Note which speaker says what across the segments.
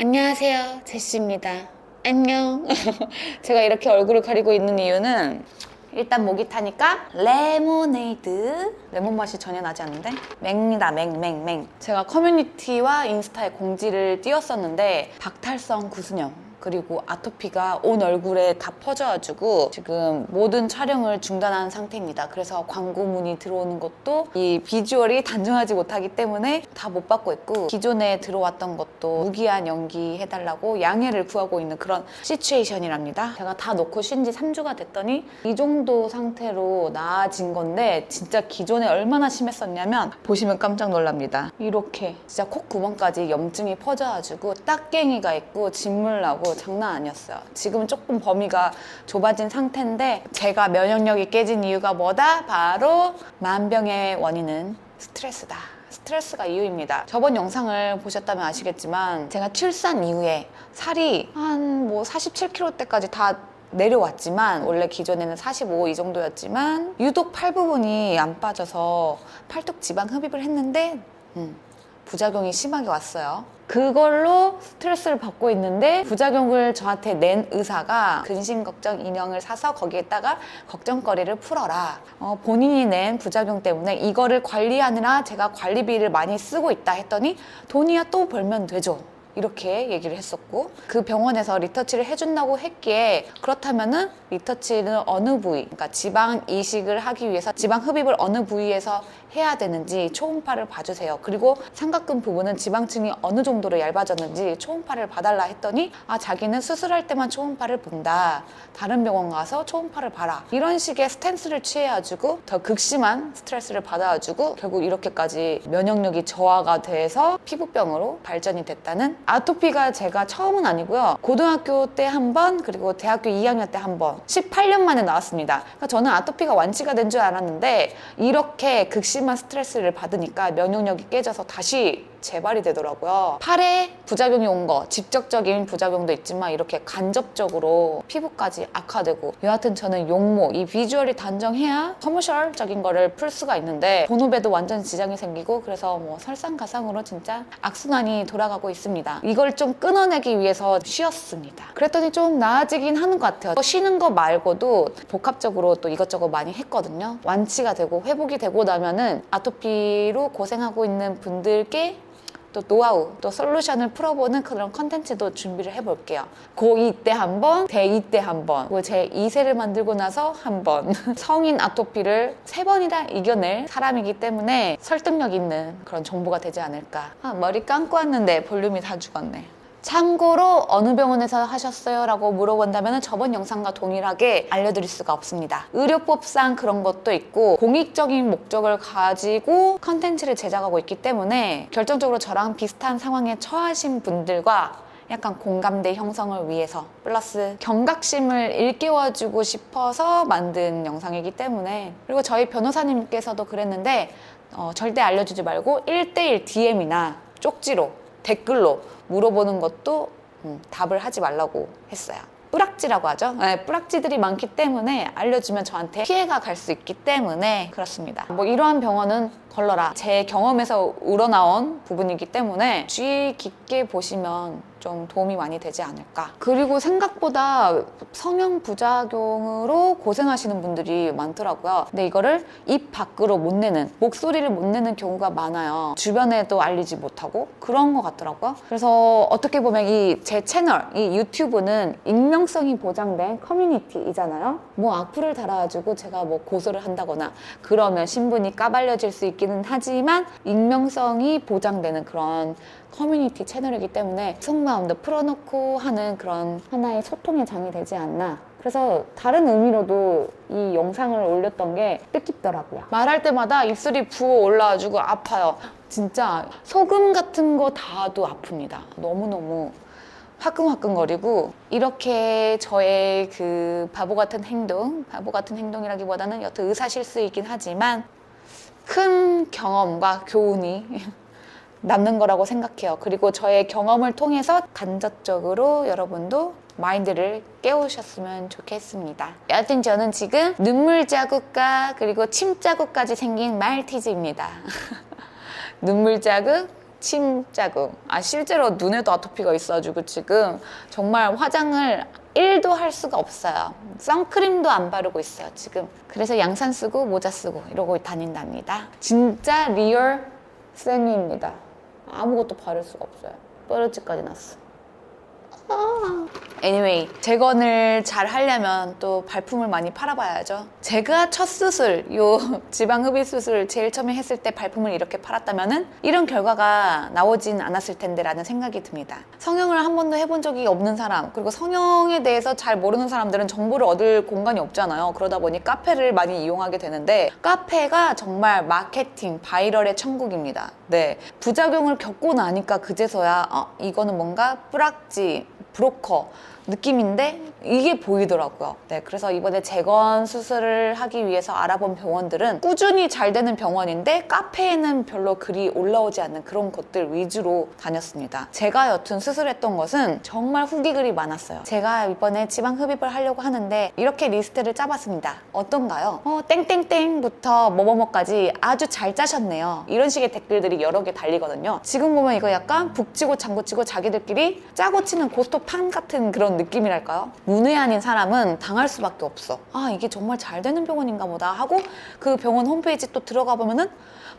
Speaker 1: 안녕하세요, 제시입니다. 안녕. 제가 이렇게 얼굴을 가리고 있는 이유는 일단 목이 타니까 레모네이드, 레몬 맛이 전혀 나지 않는데 맹이다. 맹. 제가 커뮤니티와 인스타에 공지를 띄웠었는데 박탈성 구순염 그리고 아토피가 온 얼굴에 다 퍼져가지고 지금 모든 촬영을 중단한 상태입니다. 그래서 광고 문의 들어오는 것도 이 비주얼이 단정하지 못하기 때문에 다 못 받고 있고, 기존에 들어왔던 것도 무기한 연기해달라고 양해를 구하고 있는 그런 시츄에이션이랍니다. 제가 다 놓고 쉰 지 3주가 됐더니 이 정도 상태로 나아진 건데, 진짜 기존에 얼마나 심했었냐면 보시면 깜짝 놀랍니다. 이렇게 진짜 콧구멍까지 염증이 퍼져가지고 딱갱이가 있고 진물 나고 장난 아니었어요. 지금은 조금 범위가 좁아진 상태인데, 제가 면역력이 깨진 이유가 뭐다? 바로 만병의 원인은 스트레스다. 스트레스가 이유입니다. 저번 영상을 보셨다면 아시겠지만 제가 출산 이후에 살이 한 47kg대까지 다 내려왔지만, 원래 기존에는 45 이 정도였지만 유독 팔 부분이 안 빠져서 팔뚝 지방 흡입을 했는데 부작용이 심하게 왔어요. 그걸로 스트레스를 받고 있는데, 부작용을 저한테 낸 의사가 근심걱정 인형을 사서 거기에다가 걱정거리를 풀어라. 본인이 낸 부작용 때문에 이거를 관리하느라 제가 관리비를 많이 쓰고 있다 했더니, 돈이야 또 벌면 되죠. 이렇게 얘기를 했었고, 그 병원에서 리터치를 해준다고 했기에, 그렇다면은 리터치는 어느 부위, 그러니까 지방 이식을 하기 위해서 지방 흡입을 어느 부위에서 해야 되는지 초음파를 봐주세요. 그리고 삼각근 부분은 지방층이 어느 정도로 얇아졌는지 초음파를 봐달라 했더니, 자기는 수술할 때만 초음파를 본다. 다른 병원 가서 초음파를 봐라. 이런 식의 스탠스를 취해가지고 더 극심한 스트레스를 받아가지고 결국 이렇게까지 면역력이 저하가 돼서 피부병으로 발전이 됐다는. 아토피가 제가 처음은 아니고요. 고등학교 때 한 번, 그리고 대학교 2학년 때 한 번, 18년 만에 나왔습니다. 그러니까 저는 아토피가 완치가 된 줄 알았는데, 이렇게 극심한 스트레스를 받으니까 면역력이 깨져서 다시 재발이 되더라고요. 팔에 부작용이 온 거, 직접적인 부작용도 있지만 이렇게 간접적으로 피부까지 악화되고, 여하튼 저는 용모, 이 비주얼이 단정해야 커머셜적인 거를 풀 수가 있는데 본업에도 완전 지장이 생기고, 그래서 설상가상으로 진짜 악순환이 돌아가고 있습니다. 이걸 좀 끊어내기 위해서 쉬었습니다. 그랬더니 좀 나아지긴 하는 것 같아요. 쉬는 거 말고도 복합적으로 또 이것저것 많이 했거든요. 완치가 되고 회복이 되고 나면은 아토피로 고생하고 있는 분들께 또 노하우, 또 솔루션을 풀어보는 그런 컨텐츠도 준비를 해볼게요. 고2 때 한 번, 대2 때 한 번, 그리고 제 2세를 만들고 나서 한 번. 성인 아토피를 3번이나 이겨낼 사람이기 때문에 설득력 있는 그런 정보가 되지 않을까. 머리 감고 왔는데 볼륨이 다 죽었네. 참고로 어느 병원에서 하셨어요? 라고 물어본다면 저번 영상과 동일하게 알려드릴 수가 없습니다. 의료법상 그런 것도 있고, 공익적인 목적을 가지고 컨텐츠를 제작하고 있기 때문에 결정적으로 저랑 비슷한 상황에 처하신 분들과 약간 공감대 형성을 위해서, 플러스 경각심을 일깨워주고 싶어서 만든 영상이기 때문에. 그리고 저희 변호사님께서도 그랬는데, 절대 알려주지 말고 1대1 DM이나 쪽지로, 댓글로 물어보는 것도 답을 하지 말라고 했어요. 뿌락지라고 하죠. 네, 뿌락지들이 많기 때문에 알려주면 저한테 피해가 갈 수 있기 때문에 그렇습니다. 이러한 병원은 걸러라. 제 경험에서 우러나온 부분이기 때문에 주의 깊게 보시면 좀 도움이 많이 되지 않을까. 그리고 생각보다 성형 부작용으로 고생하시는 분들이 많더라고요. 근데 이거를 입 밖으로 못 내는, 목소리를 못 내는 경우가 많아요. 주변에도 알리지 못하고 그런 것 같더라고요. 그래서 어떻게 보면 이 제 채널, 이 유튜브는 익명성이 보장된 커뮤니티이잖아요. 악플을 달아가지고 제가 고소를 한다거나 그러면 신분이 까발려질 수 있기는 하지만, 익명성이 보장되는 그런 커뮤니티 채널이기 때문에 속마음도 풀어놓고 하는 그런 하나의 소통의 장이 되지 않나. 그래서 다른 의미로도 이 영상을 올렸던 게 뜻깊더라고요. 말할 때마다 입술이 부어 올라와가지고 아파요. 진짜 소금 같은 거 닿아도 아픕니다. 너무너무 화끈화끈거리고. 이렇게 저의 그 바보 같은 행동이라기보다는 여튼 의사실수이긴 하지만 큰 경험과 교훈이 남는 거라고 생각해요. 그리고 저의 경험을 통해서 간접적으로 여러분도 마인드를 깨우셨으면 좋겠습니다. 여하튼 저는 지금 눈물 자국과 그리고 침 자국까지 생긴 말티즈입니다. 눈물 자국, 침 자국. 실제로 눈에도 아토피가 있어가지고 지금 정말 화장을 1도 할 수가 없어요. 선크림도 안 바르고 있어요, 지금. 그래서 양산 쓰고 모자 쓰고 이러고 다닌답니다. 진짜 리얼 생이입니다. 아무것도 바를 수가 없어요. 뾰루지까지 났어. Anyway, 재건을 잘 하려면 또 발품을 많이 팔아봐야죠. 제가 첫 수술, 요 지방 흡입 수술 제일 처음에 했을 때 발품을 이렇게 팔았다면은 이런 결과가 나오진 않았을 텐데 라는 생각이 듭니다. 성형을 한 번도 해본 적이 없는 사람, 그리고 성형에 대해서 잘 모르는 사람들은 정보를 얻을 공간이 없잖아요. 그러다 보니 카페를 많이 이용하게 되는데 카페가 정말 마케팅, 바이럴의 천국입니다. 네, 부작용을 겪고 나니까 그제서야 이거는 뭔가 뿌락지, 브로커 느낌인데 이게 보이더라고요. 네, 그래서 이번에 재건 수술을 하기 위해서 알아본 병원들은 꾸준히 잘 되는 병원인데 카페에는 별로 글이 올라오지 않는 그런 것들 위주로 다녔습니다. 제가 여튼 수술했던 것은 정말 후기 글이 많았어요. 제가 이번에 지방 흡입을 하려고 하는데 이렇게 리스트를 짜봤습니다. 어떤가요? 땡땡땡부터 뭐뭐뭐까지 아주 잘 짜셨네요. 이런 식의 댓글들이 여러 개 달리거든요. 지금 보면 이거 약간 북치고 장구치고 자기들끼리 짜고 치는 고스톱판 같은 그런 느낌이랄까요? 문외한인 사람은 당할 수밖에 없어. 이게 정말 잘 되는 병원인가 보다 하고 그 병원 홈페이지 또 들어가 보면은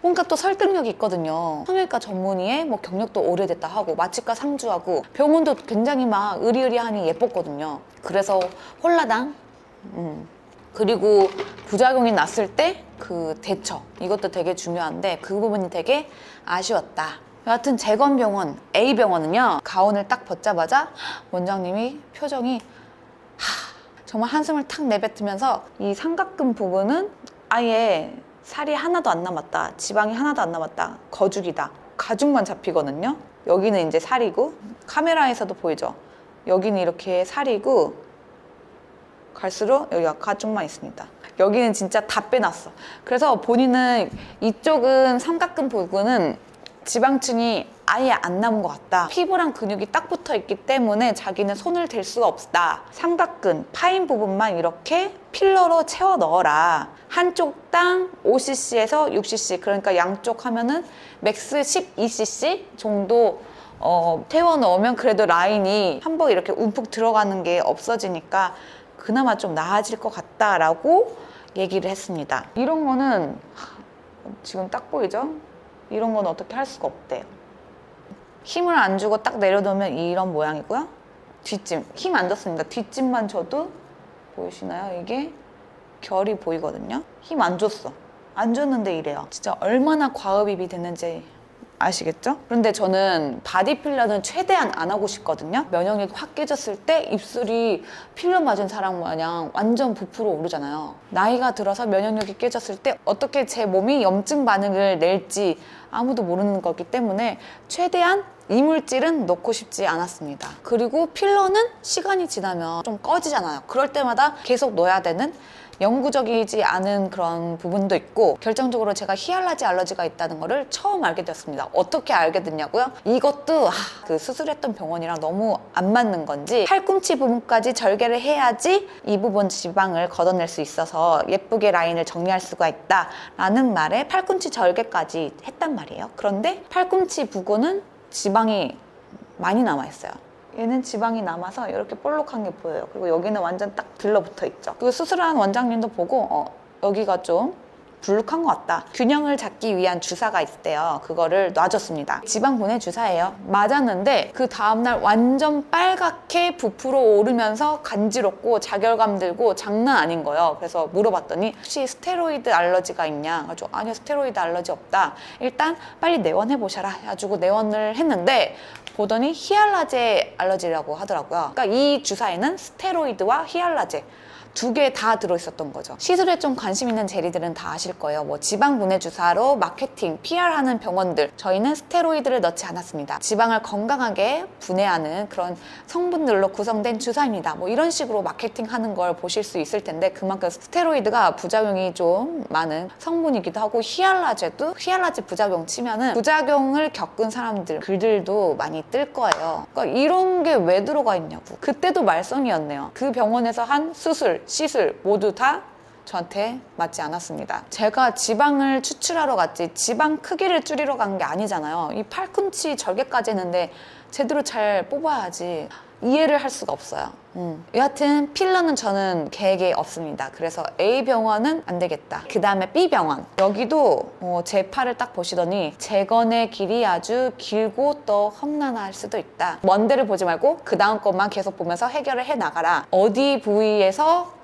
Speaker 1: 뭔가 또 설득력이 있거든요. 성형외과 전문의의 뭐 경력도 오래됐다 하고 마취과 상주하고 병원도 굉장히 막 으리으리하니 예뻤거든요. 그래서 홀라당. 그리고 부작용이 났을 때 그 대처, 이것도 되게 중요한데 그 부분이 되게 아쉬웠다. 여하튼 재건병원 A병원은요, 가운을 딱 벗자마자 원장님이 표정이 정말 한숨을 탁 내뱉으면서 이 삼각근 부분은 아예 살이 하나도 안 남았다, 지방이 하나도 안 남았다, 거죽이다, 가죽만 잡히거든요. 여기는 이제 살이고, 카메라에서도 보이죠? 여기는 이렇게 살이고 갈수록 여기가 가죽만 있습니다. 여기는 진짜 다 빼놨어. 그래서 본인은 이쪽은 삼각근 부분은 지방층이 아예 안 남은 것 같다, 피부랑 근육이 딱 붙어 있기 때문에 자기는 손을 댈 수가 없다, 삼각근 파인 부분만 이렇게 필러로 채워 넣어라, 한쪽당 5cc에서 6cc, 그러니까 양쪽 하면은 맥스 12cc 정도 태워 넣으면 그래도 라인이 한번 이렇게 움푹 들어가는 게 없어지니까 그나마 좀 나아질 것 같다라고 얘기를 했습니다. 이런 거는 지금 딱 보이죠? 이런 건 어떻게 할 수가 없대요. 힘을 안 주고 딱 내려놓으면 이런 모양이고요. 뒷짐, 힘 안 줬습니다. 뒷짐만 줘도 보이시나요? 이게 결이 보이거든요. 힘 안 줬어. 안 줬는데 이래요. 진짜 얼마나 과흡입이 됐는지 아시겠죠? 그런데 저는 바디 필러는 최대한 안 하고 싶거든요. 면역력이 확 깨졌을 때 입술이 필러 맞은 사람 마냥 완전 부풀어 오르잖아요. 나이가 들어서 면역력이 깨졌을 때 어떻게 제 몸이 염증 반응을 낼지 아무도 모르는 거기 때문에 최대한 이물질은 넣고 싶지 않았습니다. 그리고 필러는 시간이 지나면 좀 꺼지잖아요. 그럴 때마다 계속 넣어야 되는 영구적이지 않은 그런 부분도 있고, 결정적으로 제가 히알라지 알러지가 있다는 거를 처음 알게 되었습니다. 어떻게 알게 됐냐고요? 이것도 그 수술했던 병원이랑 너무 안 맞는 건지 팔꿈치 부분까지 절개를 해야지 이 부분 지방을 걷어낼 수 있어서 예쁘게 라인을 정리할 수가 있다라는 말에 팔꿈치 절개까지 했단 말이에요. 그런데 팔꿈치 부근은 지방이 많이 남아있어요. 얘는 지방이 남아서 이렇게 볼록한 게 보여요. 그리고 여기는 완전 딱 들러붙어 있죠. 그 수술한 원장님도 보고 여기가 좀 불룩한 것 같다, 균형을 잡기 위한 주사가 있대요. 그거를 놔줬습니다. 지방 분해 주사예요. 맞았는데 그 다음날 완전 빨갛게 부풀어 오르면서 간지럽고 자결감 들고 장난 아닌 거예요. 그래서 물어봤더니 혹시 스테로이드 알러지가 있냐? 그래서 아니요, 스테로이드 알러지 없다. 일단 빨리 내원해 보셔라 해가지고 내원을 했는데 보더니 히알라제 알러지라고 하더라고요. 그러니까 이 주사에는 스테로이드와 히알라제 두 개 다 들어있었던 거죠. 시술에 좀 관심 있는 제리들은 다 아실 거예요. 뭐 지방 분해 주사로 마케팅, PR하는 병원들, 저희는 스테로이드를 넣지 않았습니다. 지방을 건강하게 분해하는 그런 성분들로 구성된 주사입니다. 뭐 이런 식으로 마케팅하는 걸 보실 수 있을 텐데 그만큼 스테로이드가 부작용이 좀 많은 성분이기도 하고, 히알라제도 히알라제 부작용 치면은 부작용을 겪은 사람들 글들도 많이 뜰 거예요. 그러니까 이런 게 왜 들어가 있냐고. 그때도 말썽이었네요. 그 병원에서 한 수술, 시술 모두 다 저한테 맞지 않았습니다. 제가 지방을 추출하러 갔지 지방 크기를 줄이러 간 게 아니잖아요. 이 팔꿈치 절개까지 했는데 제대로 잘 뽑아야지. 이해를 할 수가 없어요. 여하튼 필러는 저는 계획에 없습니다. 그래서 A병원은 안 되겠다. 그 다음에 B병원. 여기도 제 팔을 딱 보시더니 재건의 길이 아주 길고 또 험난할 수도 있다. 먼 데를 보지 말고 그 다음 것만 계속 보면서 해결을 해 나가라. 어디 부위에서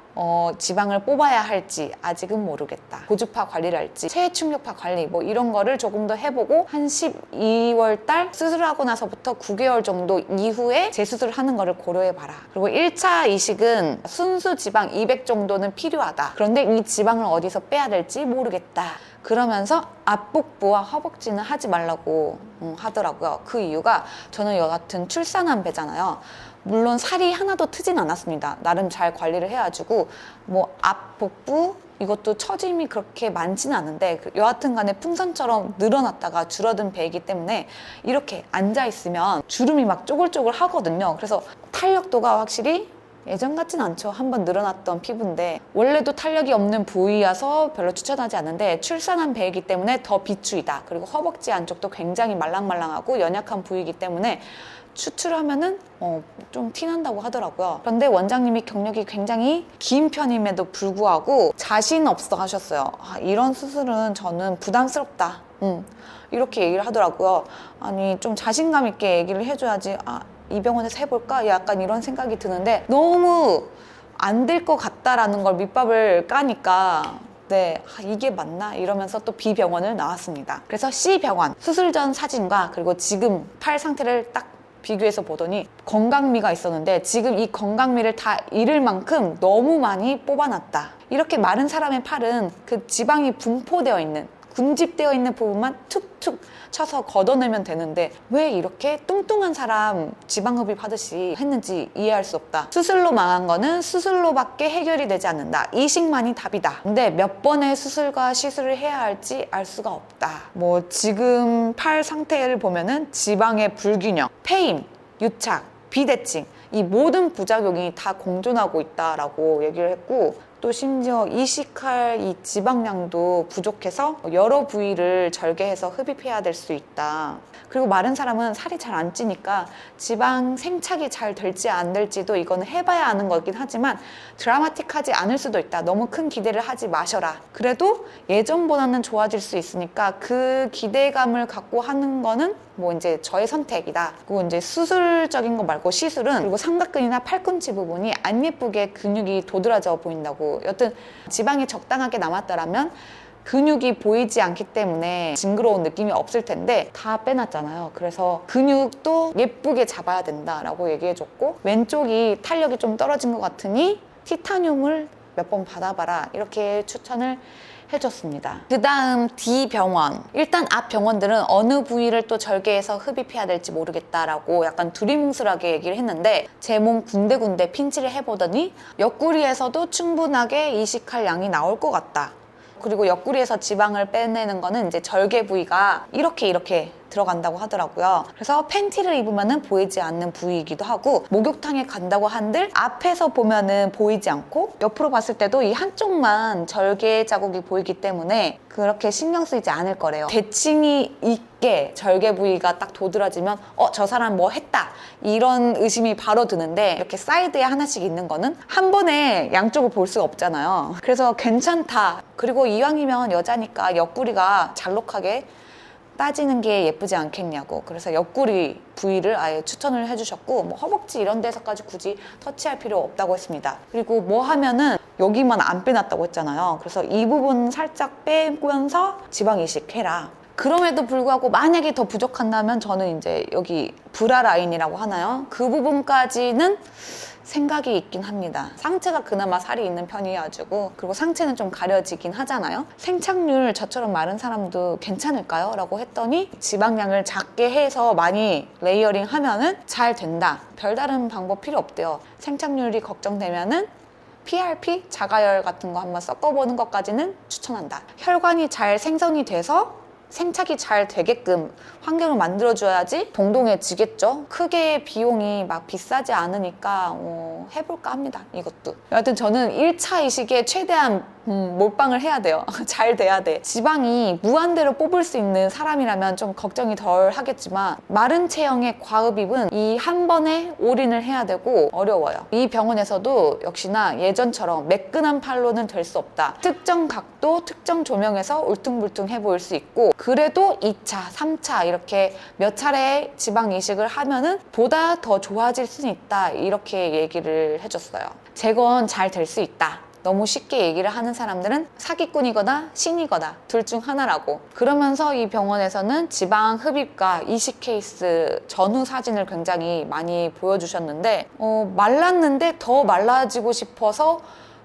Speaker 1: 지방을 뽑아야 할지 아직은 모르겠다. 고주파 관리를 할지 체해 충격파 관리 뭐 이런 거를 조금 더 해보고 한 12월 달 수술하고 나서부터 9개월 정도 이후에 재수술을 하는 거를 고려해봐라. 그리고 1차 이식은 순수 지방 200 정도는 필요하다. 그런데 이 지방을 어디서 빼야 될지 모르겠다. 그러면서 앞복부와 허벅지는 하지 말라고 하더라고요. 그 이유가 저는 여하튼 출산한 배잖아요. 물론 살이 하나도 트진 않았습니다. 나름 잘 관리를 해가지고 뭐 앞복부 이것도 처짐이 그렇게 많지는 않은데 여하튼 간에 풍선처럼 늘어났다가 줄어든 배이기 때문에 이렇게 앉아있으면 주름이 막 쪼글쪼글 하거든요. 그래서 탄력도가 확실히 예전 같진 않죠. 한번 늘어났던 피부인데 원래도 탄력이 없는 부위여서 별로 추천하지 않는데 출산한 배이기 때문에 더 비추이다. 그리고 허벅지 안쪽도 굉장히 말랑말랑하고 연약한 부위이기 때문에 추출하면은 좀 티난다고 하더라고요. 그런데 원장님이 경력이 굉장히 긴 편임에도 불구하고 자신 없어 하셨어요. 이런 수술은 저는 부담스럽다. 이렇게 얘기를 하더라고요. 아니 좀 자신감 있게 얘기를 해줘야지. 이 병원에서 해볼까? 약간 이런 생각이 드는데 너무 안 될 것 같다라는 걸 밑밥을 까니까 네, 이게 맞나? 이러면서 또 B병원을 나왔습니다. 그래서 C병원 수술 전 사진과 그리고 지금 팔 상태를 딱 비교해서 보더니 건강미가 있었는데 지금 이 건강미를 다 잃을 만큼 너무 많이 뽑아놨다. 이렇게 마른 사람의 팔은 그 지방이 분포되어 있는 군집되어 있는 부분만 툭툭 쳐서 걷어내면 되는데 왜 이렇게 뚱뚱한 사람 지방흡입 하듯이 했는지 이해할 수 없다. 수술로 망한 거는 수술로밖에 해결이 되지 않는다. 이식만이 답이다. 근데 몇 번의 수술과 시술을 해야 할지 알 수가 없다. 뭐 지금 팔 상태를 보면은 지방의 불균형, 패임, 유착, 비대칭 이 모든 부작용이 다 공존하고 있다라고 얘기를 했고 또 심지어 이식할 이 지방량도 부족해서 여러 부위를 절개해서 흡입해야 될 수 있다. 그리고 마른 사람은 살이 잘 안 찌니까 지방 생착이 잘 될지 안 될지도 이거는 해봐야 아는 거긴 하지만 드라마틱하지 않을 수도 있다. 너무 큰 기대를 하지 마셔라. 그래도 예전보다는 좋아질 수 있으니까 그 기대감을 갖고 하는 거는 뭐 이제 저의 선택이다. 그리고 이제 수술적인 거 말고 시술은 그리고 삼각근이나 팔꿈치 부분이 안 예쁘게 근육이 도드라져 보인다고. 여튼 지방이 적당하게 남았더라면 근육이 보이지 않기 때문에 징그러운 느낌이 없을 텐데 다 빼놨잖아요. 그래서 근육도 예쁘게 잡아야 된다라고 얘기해줬고 왼쪽이 탄력이 좀 떨어진 것 같으니 티타늄을 몇 번 받아봐라 이렇게 추천을 해줬습니다. 그 다음 D병원. 일단 앞 병원들은 어느 부위를 또 절개해서 흡입해야 될지 모르겠다라고 약간 두리뭉술하게 얘기를 했는데 제 몸 군데군데 pin치를 해보더니 옆구리에서도 충분하게 이식할 양이 나올 것 같다. 그리고 옆구리에서 지방을 빼내는 거는 이제 절개 부위가 이렇게 들어간다고 하더라고요. 그래서 팬티를 입으면은 보이지 않는 부위이기도 하고 목욕탕에 간다고 한들 앞에서 보면은 보이지 않고 옆으로 봤을 때도 이 한쪽만 절개 자국이 보이기 때문에 그렇게 신경 쓰이지 않을 거래요. 대칭이 있게 절개 부위가 딱 도드라지면 저 사람 뭐 했다 이런 의심이 바로 드는데 이렇게 사이드에 하나씩 있는 거는 한 번에 양쪽을 볼 수가 없잖아요. 그래서 괜찮다. 그리고 이왕이면 여자니까 옆구리가 잘록하게 따지는 게 예쁘지 않겠냐고. 그래서 옆구리 부위를 아예 추천을 해주셨고 뭐 허벅지 이런 데서까지 굳이 터치할 필요 없다고 했습니다. 그리고 뭐 하면은 여기만 안 빼놨다고 했잖아요. 그래서 이 부분 살짝 빼면서 지방 이식해라. 그럼에도 불구하고 만약에 더 부족한다면 저는 이제 여기 브라 라인이라고 하나요? 그 부분까지는 생각이 있긴 합니다. 상체가 그나마 살이 있는 편이어가지고 그리고 상체는 좀 가려지긴 하잖아요. 생착률 저처럼 마른 사람도 괜찮을까요? 라고 했더니 지방량을 작게 해서 많이 레이어링 하면은 잘 된다. 별다른 방법 필요 없대요. 생착률이 걱정되면은 PRP, 자가열 같은 거 한번 섞어보는 것까지는 추천한다. 혈관이 잘 생성이 돼서 생착이 잘 되게끔 환경을 만들어줘야지 동동해지겠죠. 크게 비용이 막 비싸지 않으니까 해볼까 합니다. 이것도. 여하튼 저는 1차 이식에 최대한 몰빵을 해야 돼요. 잘 돼야 돼. 지방이 무한대로 뽑을 수 있는 사람이라면 좀 걱정이 덜 하겠지만 마른 체형의 과흡입은 이 한 번에 올인을 해야 되고 어려워요. 이 병원에서도 역시나 예전처럼 매끈한 팔로는 될 수 없다. 특정 각도, 특정 조명에서 울퉁불퉁해 보일 수 있고 그래도 2차, 3차 이렇게 몇 차례 지방 이식을 하면은 보다 더 좋아질 수는 있다. 이렇게 얘기를 해줬어요. 재건 잘 될 수 있다. 너무 쉽게 얘기를 하는 사람들은 사기꾼이거나 신이거나 둘 중 하나라고. 그러면서 이 병원에서는 지방 흡입과 이식 케이스 전후 사진을 굉장히 많이 보여주셨는데 말랐는데 더 말라지고 싶어서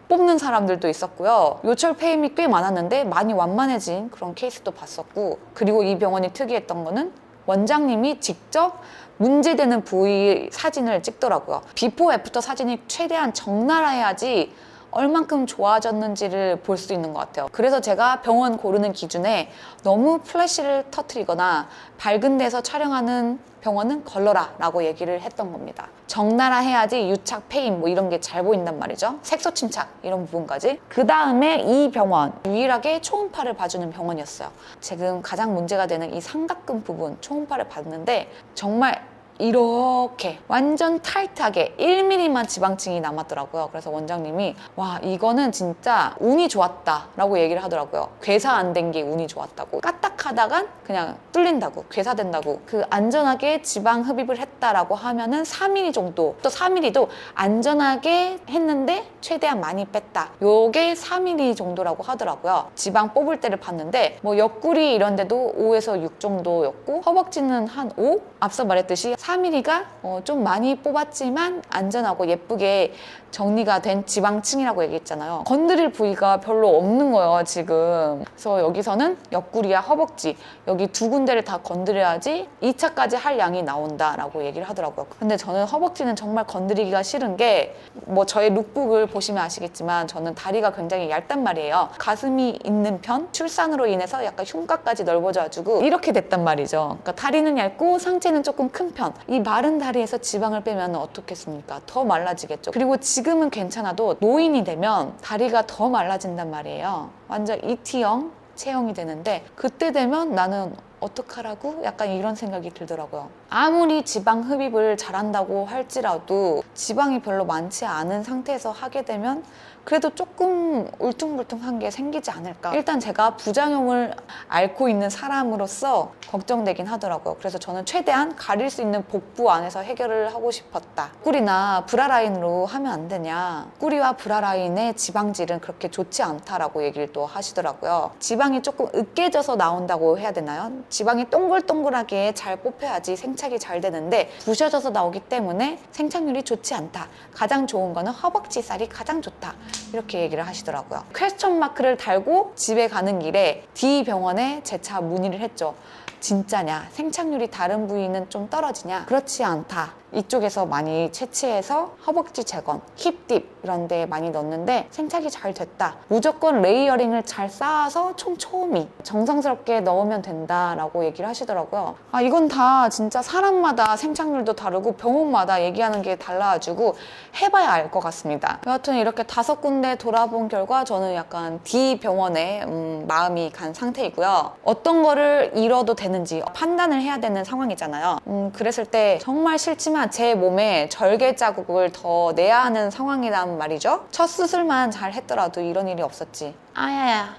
Speaker 1: 뽑는 사람들도 있었고요. 요철 폐임이 꽤 많았는데 많이 완만해진 그런 케이스도 봤었고, 그리고 이 병원이 특이했던 거는 원장님이 직접 문제되는 부위 사진을 찍더라고요. 비포 애프터 사진이 최대한 적나라해야지 얼만큼 좋아졌는지를 볼 수 있는 것 같아요. 그래서 제가 병원 고르는 기준에 너무 플래시를 터트리거나 밝은 데서 촬영하는 병원은 걸러라 라고 얘기를 했던 겁니다. 적나라해야지 유착, 폐임 뭐 이런 게 잘 보인단 말이죠. 색소 침착 이런 부분까지. 그 다음에 이 병원 유일하게 초음파를 봐주는 병원이었어요. 지금 가장 문제가 되는 이 삼각근 부분 초음파를 봤는데 정말 이렇게 완전 타이트하게 1mm만 지방층이 남았더라고요. 그래서 원장님이 와 이거는 진짜 운이 좋았다 라고 얘기를 하더라고요. 괴사 안 된 게 운이 좋았다고. 까딱하다간 그냥 뚫린다고, 괴사된다고. 그 안전하게 지방 흡입을 했다라고 하면은 4mm 정도, 또 4mm도 안전하게 했는데 최대한 많이 뺐다, 요게 4mm 정도라고 하더라고요. 지방 뽑을 때를 봤는데 뭐 옆구리 이런 데도 5에서 6 정도였고 허벅지는 한 5? 앞서 말했듯이 4mm가 좀 많이 뽑았지만 안전하고 예쁘게 정리가 된 지방층이라고 얘기했잖아요. 건드릴 부위가 별로 없는 거예요, 지금. 그래서 여기서는 옆구리와 허벅지 여기 두 군데를 다 건드려야지 2차까지 할 양이 나온다라고 얘기를 하더라고요. 근데 저는 허벅지는 정말 건드리기가 싫은 게 뭐 저의 룩북을 보시면 아시겠지만 저는 다리가 굉장히 얇단 말이에요. 가슴이 있는 편, 출산으로 인해서 약간 흉곽까지 넓어져가지고 이렇게 됐단 말이죠. 그러니까 다리는 얇고 상체는 조금 큰 편. 이 마른 다리에서 지방을 빼면 어떻겠습니까? 더 말라지겠죠. 그리고 지금은 괜찮아도 노인이 되면 다리가 더 말라진단 말이에요. 완전 이티형 체형이 되는데 그때 되면 나는 어떡하라고? 약간 이런 생각이 들더라고요. 아무리 지방 흡입을 잘한다고 할지라도 지방이 별로 많지 않은 상태에서 하게 되면 그래도 조금 울퉁불퉁한 게 생기지 않을까. 일단 제가 부작용을 앓고 있는 사람으로서 걱정되긴 하더라고요. 그래서 저는 최대한 가릴 수 있는 복부 안에서 해결을 하고 싶었다. 꿀이나 브라라인으로 하면 안 되냐. 꿀이와 브라라인의 지방질은 그렇게 좋지 않다라고 얘기를 또 하시더라고요. 지방이 조금 으깨져서 나온다고 해야 되나요? 지방이 동글동글하게 잘 뽑혀야지 생착이 잘 되는데 부셔져서 나오기 때문에 생착률이 좋지 않다. 가장 좋은 거는 허벅지 살이 가장 좋다. 이렇게 얘기를 하시더라고요. 퀘스천 마크를 달고 집에 가는 길에 D병원에 재차 문의를 했죠. 진짜냐? 생착률이 다른 부위는 좀 떨어지냐? 그렇지 않다. 이쪽에서 많이 채취해서 허벅지 재건, 힙딥 이런 데 많이 넣었는데 생착이 잘 됐다. 무조건 레이어링을 잘 쌓아서 촘촘히 정성스럽게 넣으면 된다라고 얘기를 하시더라고요. 아 이건 다 진짜 사람마다 생착률도 다르고 병원마다 얘기하는 게 달라가지고 해봐야 알 것 같습니다. 여하튼 이렇게 5군데 돌아본 결과 저는 약간 D병원에 마음이 간 상태이고요. 어떤 거를 잃어도 되는지 판단을 해야 되는 상황이잖아요. 그랬을 때 정말 싫지만 제 몸에 절개 자국을 더 내야 하는 상황이란 말이죠. 첫 수술만 잘 했더라도 이런 일이 없었지. 아야야,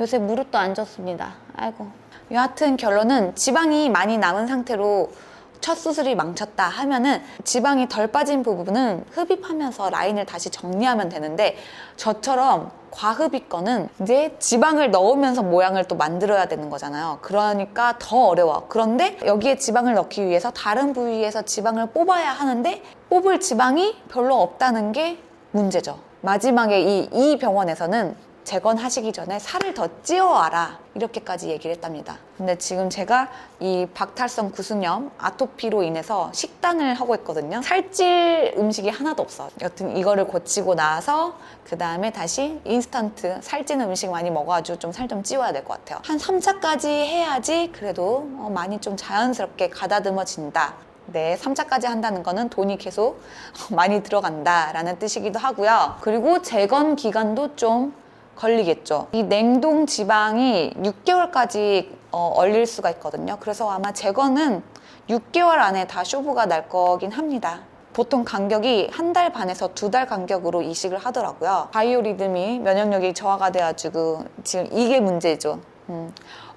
Speaker 1: 요새 무릎도 안 좋습니다. 아이고. 여하튼 결론은 지방이 많이 남은 상태로 첫 수술이 망쳤다 하면은 지방이 덜 빠진 부분은 흡입하면서 라인을 다시 정리하면 되는데 저처럼 과흡입 거는 이제 지방을 넣으면서 모양을 또 만들어야 되는 거잖아요. 그러니까 더 어려워. 그런데 여기에 지방을 넣기 위해서 다른 부위에서 지방을 뽑아야 하는데 뽑을 지방이 별로 없다는 게 문제죠. 마지막에 이 병원에서는 재건하시기 전에 살을 더 찌워와라 이렇게까지 얘기를 했답니다. 근데 지금 제가 이 박탈성 구수염 아토피로 인해서 식단을 하고 있거든요. 살찔 음식이 하나도 없어. 여튼 이거를 고치고 나서 그 다음에 다시 인스턴트 살찌는 음식 많이 먹어가지고 좀 살 좀 찌워야 될 것 같아요. 한 3차까지 해야지 그래도 많이 좀 자연스럽게 가다듬어진다. 네, 3차까지 한다는 거는 돈이 계속 많이 들어간다라는 뜻이기도 하고요. 그리고 재건 기간도 좀 걸리겠죠. 이 냉동 지방이 6개월까지 얼릴 수가 있거든요. 그래서 아마 재건은 6개월 안에 다 쇼부가 날 거긴 합니다. 보통 간격이 1달 반에서 2달 간격으로 이식을 하더라고요. 바이오리듬이 면역력이 저하가 돼가지고 지금 이게 문제죠.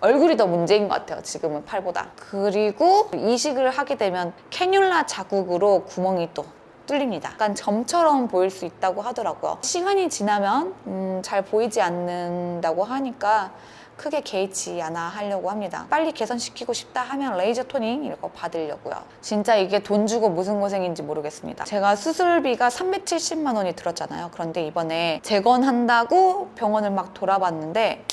Speaker 1: 얼굴이 더 문제인 것 같아요. 지금은 팔보다. 그리고 이식을 하게 되면 캐뉼라 자국으로 구멍이 또 뚫립니다. 약간 점처럼 보일 수 있다고 하더라고요. 시간이 지나면 잘 보이지 않는다고 하니까 크게 개의치 않아 하려고 합니다. 빨리 개선시키고 싶다 하면 레이저 토닝 이거 받으려고요. 진짜 이게 돈 주고 무슨 고생인지 모르겠습니다. 제가 수술비가 370만 원이 들었잖아요. 그런데 이번에 재건한다고 병원을 막 돌아봤는데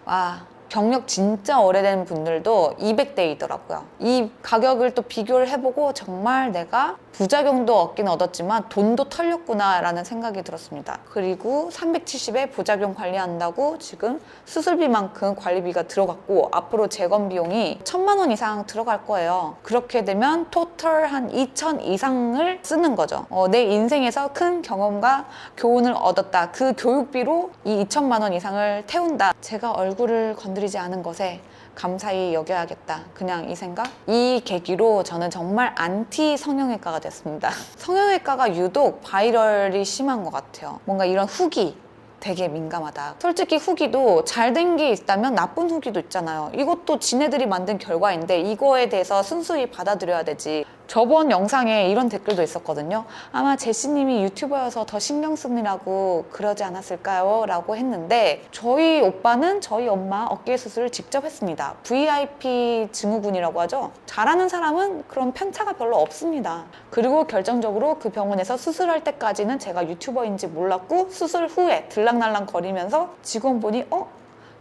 Speaker 1: 와, 경력 진짜 오래된 분들도 200대이더라고요. 이 가격을 또 비교를 해보고 정말 내가 부작용도 얻긴 얻었지만 돈도 털렸구나 라는 생각이 들었습니다. 그리고 370에 부작용 관리한다고 지금 수술비만큼 관리비가 들어갔고 앞으로 재건 비용이 1000만 원 이상 들어갈 거예요. 그렇게 되면 토탈 한 2000 이상을 쓰는 거죠. 내 인생에서 큰 경험과 교훈을 얻었다. 그 교육비로 이 2000만 원 이상을 태운다. 제가 얼굴을 건드리지 않은 것에 감사히 여겨야겠다. 그냥 이 생각? 이 계기로 저는 정말 안티 성형외과가 됐습니다. 성형외과가 유독 바이럴이 심한 것 같아요. 뭔가 이런 후기 되게 민감하다. 솔직히 후기도 잘 된 게 있다면 나쁜 후기도 있잖아요. 이것도 지네들이 만든 결과인데 이거에 대해서 순수히 받아들여야 되지. 저번 영상에 이런 댓글도 있었거든요. 아마 제시님이 유튜버여서 더 신경 쓰느라고 그러지 않았을까요? 라고 했는데 저희 오빠는 저희 엄마 어깨 수술을 직접 했습니다. VIP 증후군이라고 하죠. 잘하는 사람은 그런 편차가 별로 없습니다. 그리고 결정적으로 그 병원에서 수술할 때까지는 제가 유튜버인지 몰랐고 수술 후에 들락날락 거리면서 직원분이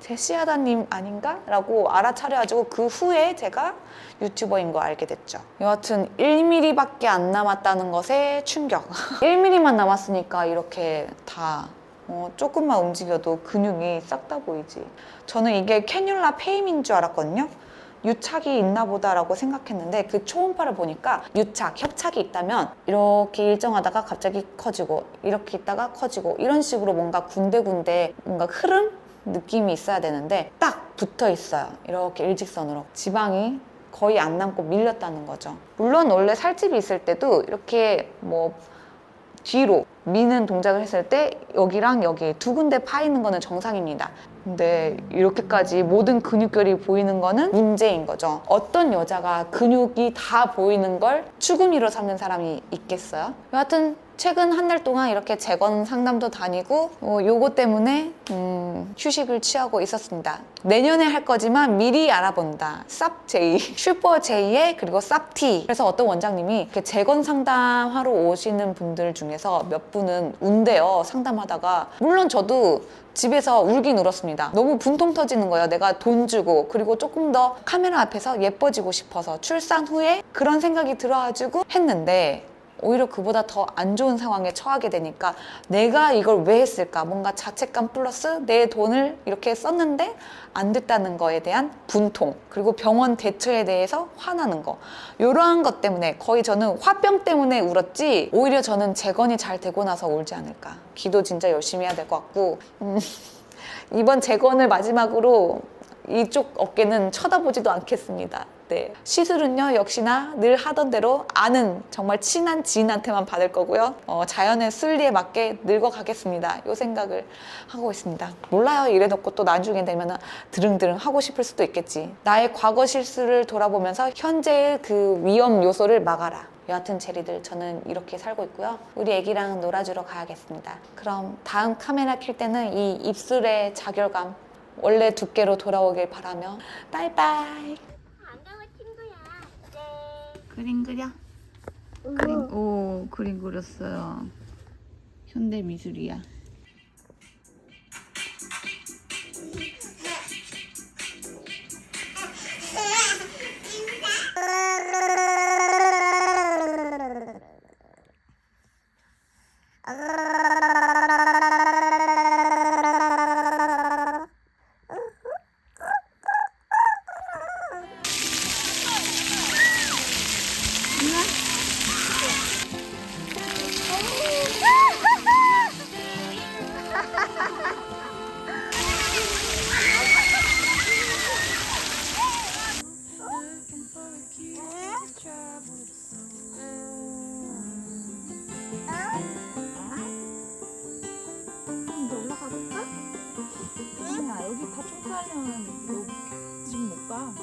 Speaker 1: 제시하다님 아닌가? 라고 알아차려가지고 그 후에 제가 유튜버인 거 알게 됐죠. 여하튼 1mm밖에 안 남았다는 것에 충격. 1mm만 남았으니까 이렇게 다 조금만 움직여도 근육이 싹 다 보이지. 저는 이게 캐뉼라 페임인 줄 알았거든요. 유착이 있나 보다라고 생각했는데 그 초음파를 보니까 유착, 협착이 있다면 이렇게 일정하다가 갑자기 커지고 이렇게 있다가 커지고 이런 식으로 뭔가 군데군데 뭔가 흐름? 느낌이 있어야 되는데 딱 붙어 있어요. 이렇게 일직선으로. 지방이 거의 안 남고 밀렸다는 거죠. 물론 원래 살집이 있을 때도 이렇게 뒤로 미는 동작을 했을 때 여기랑 여기 두 군데 파이는 거는 정상입니다. 근데 이렇게까지 모든 근육결이 보이는 거는 문제인 거죠. 어떤 여자가 근육이 다 보이는 걸 추구미로 삼는 사람이 있겠어요? 여하튼 최근 한 달 동안 이렇게 재건 상담도 다니고 요거 때문에 휴식을 취하고 있었습니다. 내년에 할 거지만 미리 알아본다. 쌉J, 슈퍼J에 그리고 쌉T. 그래서 어떤 원장님이 이렇게 재건 상담하러 오시는 분들 중에서 몇 분은 운대요. 상담하다가. 물론 저도 집에서 울긴 울었습니다. 너무 분통 터지는 거예요. 내가 돈 주고 그리고 조금 더 카메라 앞에서 예뻐지고 싶어서 출산 후에 그런 생각이 들어가지고 했는데 오히려 그보다 더 안 좋은 상황에 처하게 되니까 내가 이걸 왜 했을까? 뭔가 자책감 플러스 내 돈을 이렇게 썼는데 안 됐다는 거에 대한 분통, 그리고 병원 대처에 대해서 화나는 거, 이러한 것 때문에 거의 저는 화병 때문에 울었지 오히려 저는 재건이 잘 되고 나서 울지 않을까. 기도 진짜 열심히 해야 될 것 같고 이번 재건을 마지막으로 이쪽 어깨는 쳐다보지도 않겠습니다. 네. 시술은요 역시나 늘 하던 대로 아는 정말 친한 지인한테만 받을 거고요. 자연의 순리에 맞게 늙어가겠습니다. 이 생각을 하고 있습니다. 몰라요. 이래놓고 또 나중에 되면 드릉드릉 하고 싶을 수도 있겠지. 나의 과거 실수를 돌아보면서 현재의 그 위험 요소를 막아라. 여하튼 제리들 저는 이렇게 살고 있고요. 우리 애기랑 놀아주러 가야겠습니다. 그럼 다음 카메라 킬 때는 이 입술의 자결감 원래 두께로 돌아오길 바라며 바이바이.
Speaker 2: 반가워 친구야. 네.
Speaker 1: 그림 그려? 그림 그렸어요. 현대 미술이야.
Speaker 3: 다 청소하면 너 지금 못 가.